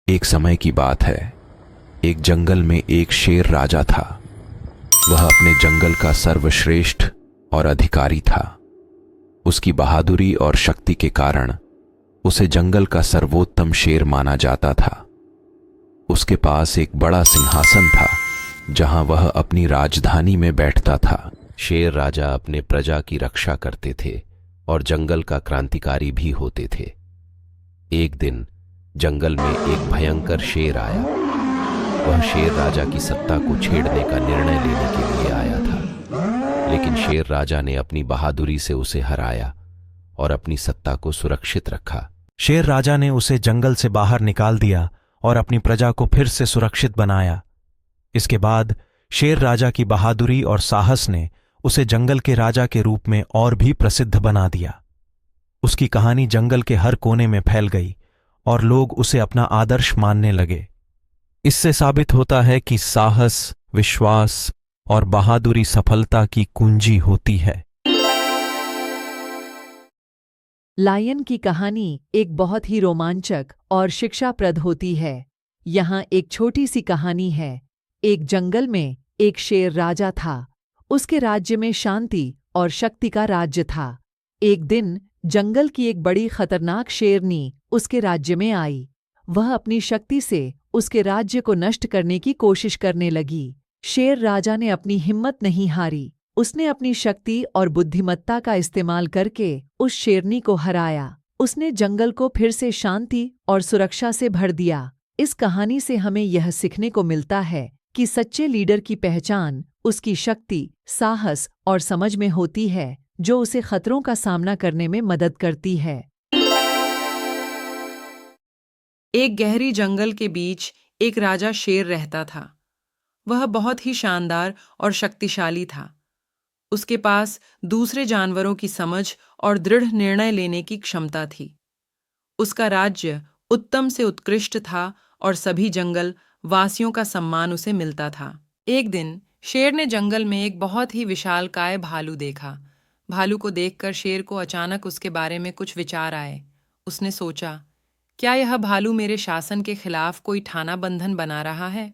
एक समय की बात है। एक जंगल में एक शेर राजा था। वह अपने जंगल का सर्वश्रेष्ठ और अधिकारी था। उसकी बहादुरी और शक्ति के कारण उसे जंगल का सर्वोत्तम शेर माना जाता था। उसके पास एक बड़ा सिंहासन था जहां वह अपनी राजधानी में बैठता था। शेर राजा अपने प्रजा की रक्षा करते थे और जंगल का क्रांतिकारी भी होते थे। एक दिन जंगल में एक भयंकर शेर आया। वह शेर राजा की सत्ता को छेड़ने का निर्णय लेने के लिए आया था, लेकिन शेर राजा ने अपनी बहादुरी से उसे हराया और अपनी सत्ता को सुरक्षित रखा। शेर राजा ने उसे जंगल से बाहर निकाल दिया और अपनी प्रजा को फिर से सुरक्षित बनाया। इसके बाद शेर राजा की बहादुरी और साहस ने उसे जंगल के राजा के रूप में और भी प्रसिद्ध बना दिया। उसकी कहानी जंगल के हर कोने में फैल गई और लोग उसे अपना आदर्श मानने लगे। इससे साबित होता है कि साहस, विश्वास और बहादुरी सफलता की कुंजी होती है। लायन की कहानी एक बहुत ही रोमांचक और शिक्षाप्रद होती है। यहाँ एक छोटी सी कहानी है। एक जंगल में एक शेर राजा था। उसके राज्य में शांति और शक्ति का राज्य था। एक दिन जंगल की एक बड़ी खतरनाक शेरनी उसके राज्य में आई। वह अपनी शक्ति से उसके राज्य को नष्ट करने की कोशिश करने लगी। शेर राजा ने अपनी हिम्मत नहीं हारी। उसने अपनी शक्ति और बुद्धिमत्ता का इस्तेमाल करके उस शेरनी को हराया। उसने जंगल को फिर से शांति और सुरक्षा से भर दिया। इस कहानी से हमें यह सीखने को मिलता है कि सच्चे लीडर की पहचान उसकी शक्ति, साहस और समझ में होती है, जो उसे खतरों का सामना करने में मदद करती है। एक गहरी जंगल के बीच एक राजा शेर रहता था। वह बहुत ही शानदार और शक्तिशाली था। उसके पास दूसरे जानवरों की समझ और दृढ़ निर्णय लेने की क्षमता थी। उसका राज्य उत्तम से उत्कृष्ट था और सभी जंगल वासियों का सम्मान उसे मिलता था। एक दिन शेर ने जंगल में एक बहुत ही विशालकाय भालू देखा। भालू को देखकर शेर को अचानक उसके बारे में कुछ विचार आए। उसने सोचा, क्या यह भालू मेरे शासन के खिलाफ कोई ठाना बंधन बना रहा है?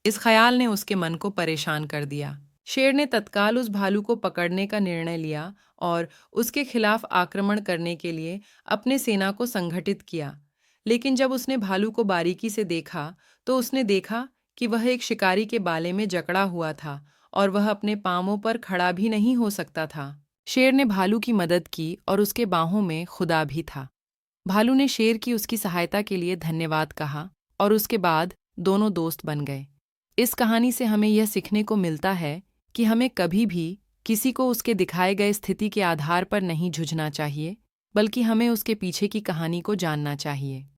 इस ख्याल ने उसके मन को परेशान कर दिया। शेर ने तत्काल उस भालू को पकड़ने का निर्णय लिया और उसके खिलाफ आक्रमण करने के लिए अपने सेना को संगठित किया। लेकिन जब उसने भालू को बारीकी से देखा तो उसने देखा कि वह एक शिकारी के बाले में जकड़ा हुआ था और वह अपने पांवों पर खड़ा भी नहीं हो सकता था। शेर ने भालू की मदद की और उसके बाहों में खुदा भी था। भालू ने शेर की उसकी सहायता के लिए धन्यवाद कहा और उसके बाद दोनों दोस्त बन गए। इस कहानी से हमें यह सीखने को मिलता है कि हमें कभी भी किसी को उसके दिखाए गए स्थिति के आधार पर नहीं झुकना चाहिए, बल्कि हमें उसके पीछे की कहानी को जानना चाहिए।